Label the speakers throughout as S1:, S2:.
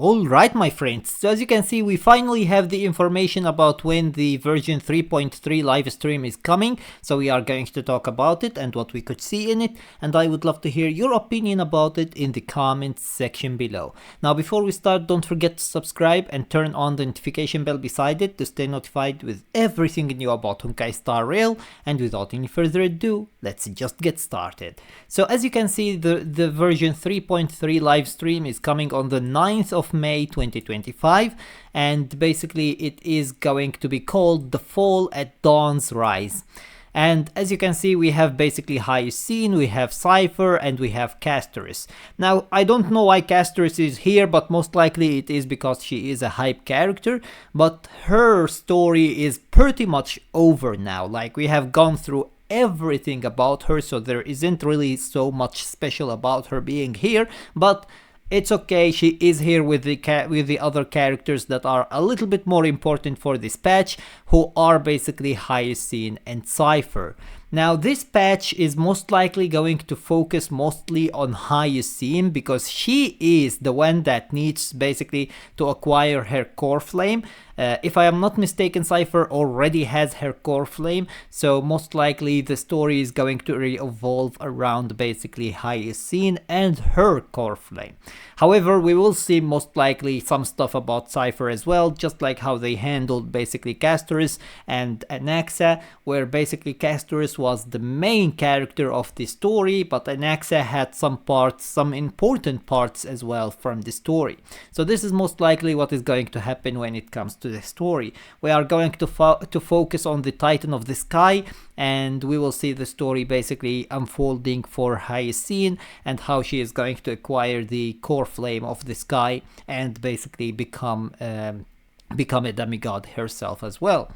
S1: Alright my friends, so as you can see we finally have the information about when the version 3.3 live stream is coming, so we are going to talk about it and what we could see in it, and I would love to hear your opinion about it in the comments section below. Now before we start, don't forget to subscribe and turn on the notification bell beside it to stay notified with everything new about Honkai Star Rail, and without any further ado, let's just get started. So as you can see, the version 3.3 live stream is coming on the 9th of May 2025, and basically it is going to be called The Fall at Dawn's Rise. And as you can see, we have basically Hyacine, we have Cipher, and we have Casterus. Now, I don't know why Casterus is here, but most likely it is because she is a hype character, but her story is pretty much over now. Like, we have gone through everything about her, so there isn't really so much special about her being here, but it's okay, she is here with the other characters that are a little bit more important for this patch, who are basically Hyacine and Cipher. Now this patch is most likely going to focus mostly on Hyacine because she is the one that needs basically to acquire her core flame. If I am not mistaken, Cipher already has her core flame, so most likely the story is going to revolve around basically Hyacine and her core flame. However, we will see most likely some stuff about Cipher as well, just like how they handled basically Casterus and Anaxa, where basically Casterus was the main character of the story, but Anaxa had some important parts as well from the story. So this is most likely what is going to happen when it comes to the story. We are going to focus on the Titan of the Sky, and we will see the story basically unfolding for Hyacine and how she is going to acquire the core flame of the sky and basically become a demigod herself as well.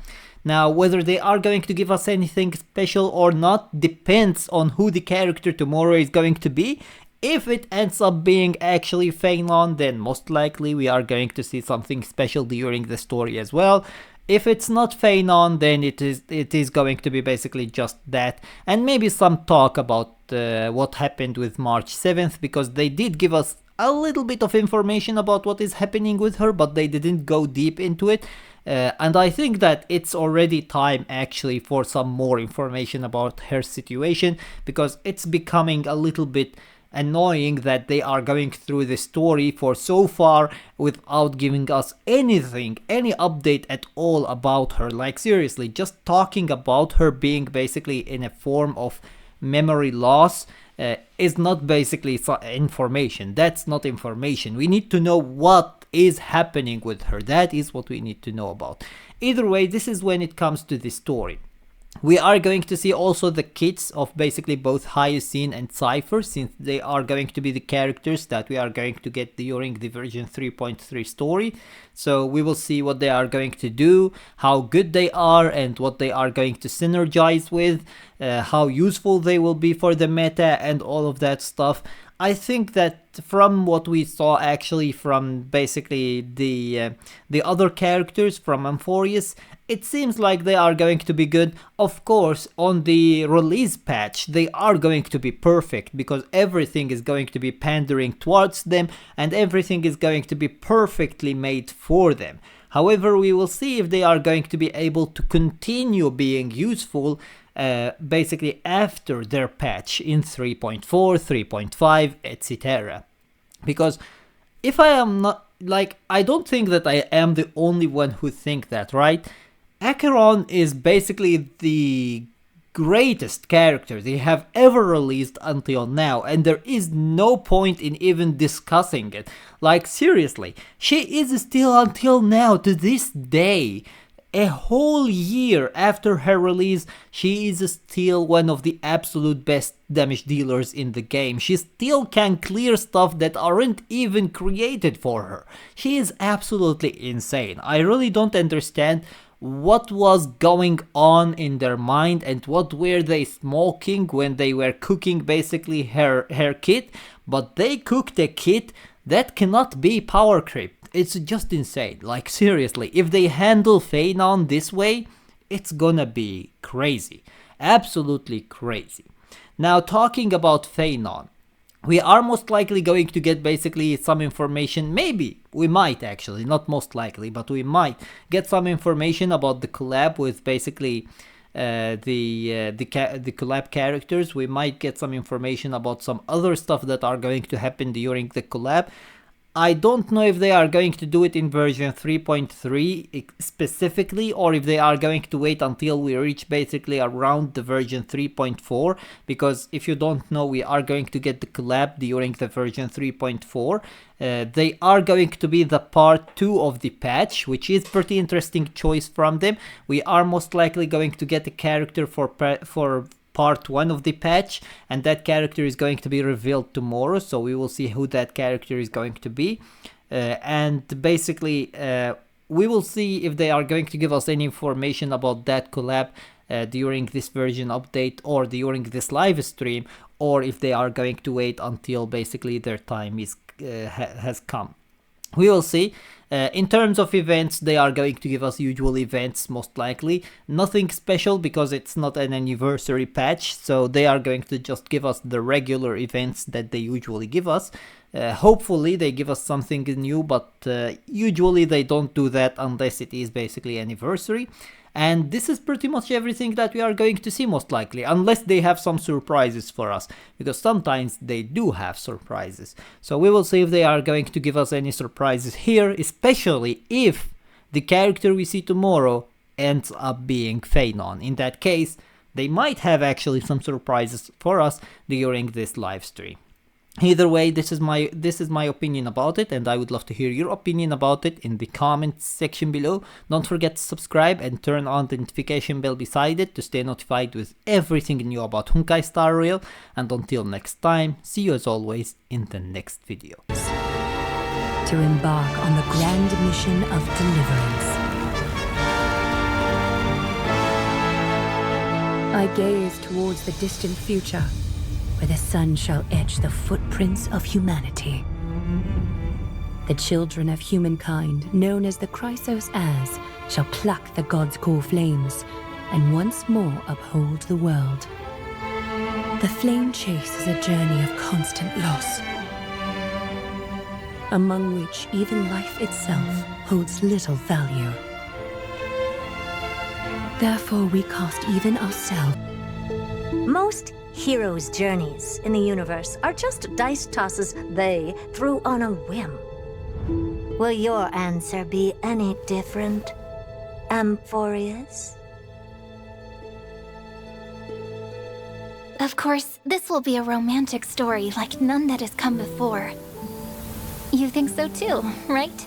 S1: Now, whether they are going to give us anything special or not depends on who the character tomorrow is going to be. If it ends up being actually Phenon, then most likely we are going to see something special during the story as well. If it's not Phenon, then it is going to be basically just that, and maybe some talk about what happened with March 7th, because they did give us a little bit of information about what is happening with her, but they didn't go deep into it. And I think that it's already time actually for some more information about her situation, because it's becoming a little bit annoying that they are going through the story for so far without giving us anything, any update at all about her. Like seriously, just talking about her being basically in a form of memory loss is not basically information. That's not information. We need to know what is happening with her. That is what we need to know about. Either way, this is when it comes to the story. We are going to see also the kits of basically both Hyacine and Cipher, since they are going to be the characters that we are going to get during the version 3.3 story. So we will see what they are going to do, how good they are, and what they are going to synergize with, how useful they will be for the meta, and all of that stuff. I think that from what we saw actually from basically the other characters from Amphorius, it seems like they are going to be good. Of course, on the release patch, they are going to be perfect because everything is going to be pandering towards them and everything is going to be perfectly made for them. However, we will see if they are going to be able to continue being useful basically after their patch in 3.4, 3.5, etc. Because if I am not, like, I don't think that I am the only one who think that, right? Acheron is basically the greatest character they have ever released until now, and there is no point in even discussing it. Like seriously, she is still until now, to this day, a whole year after her release, she is still one of the absolute best damage dealers in the game. She still can clear stuff that aren't even created for her. She is absolutely insane. I really don't understand what was going on in their mind and what were they smoking when they were cooking basically her kit, but they cooked a kit that cannot be power creep. It's just insane. Like seriously, if they handle Phenon this way, it's gonna be crazy. Absolutely crazy. Now talking about Phenon, we are most likely going to get basically some information, maybe we might actually, not most likely, but we might get some information about the collab with basically the collab characters. We might get some information about some other stuff that are going to happen during the collab. I don't know if they are going to do it in version 3.3 specifically, or if they are going to wait until we reach basically around the version 3.4, because if you don't know, we are going to get the collab during the version 3.4. They are going to be the part 2 of the patch, which is pretty interesting choice from them. We are most likely going to get a character for part 1 of the patch, and that character is going to be revealed tomorrow, so we will see who that character is going to be. And basically we will see if they are going to give us any information about that collab during this version update or during this live stream, or if they are going to wait until basically their time is has come. We will see. In terms of events, they are going to give us usual events, most likely. Nothing special because it's not an anniversary patch, so they are going to just give us the regular events that they usually give us. Hopefully they give us something new, but usually they don't do that unless it is basically anniversary. And this is pretty much everything that we are going to see, most likely, unless they have some surprises for us, because sometimes they do have surprises. So we will see if they are going to give us any surprises here, especially if the character we see tomorrow ends up being Phanon. In that case, they might have actually some surprises for us during this live stream. Either way, this is my opinion about it, and I would love to hear your opinion about it in the comments section below. Don't forget to subscribe and turn on the notification bell beside it to stay notified with everything new about Honkai Star Rail. And until next time, see you as always in the next video.
S2: To embark on the grand mission of deliverance. I gaze towards the distant future, where the sun shall etch the footprints of humanity. The children of humankind, known as the Chrysos As, shall pluck the gods' core flames and once more uphold the world. The flame chase is a journey of constant loss, among which even life itself holds little value. Therefore we cast even ourselves.
S3: Most heroes' journeys in the universe are just dice tosses they threw on a whim. Will your answer be any different, Amphorius?
S4: Of course, this will be a romantic story like none that has come before. You think so too, right?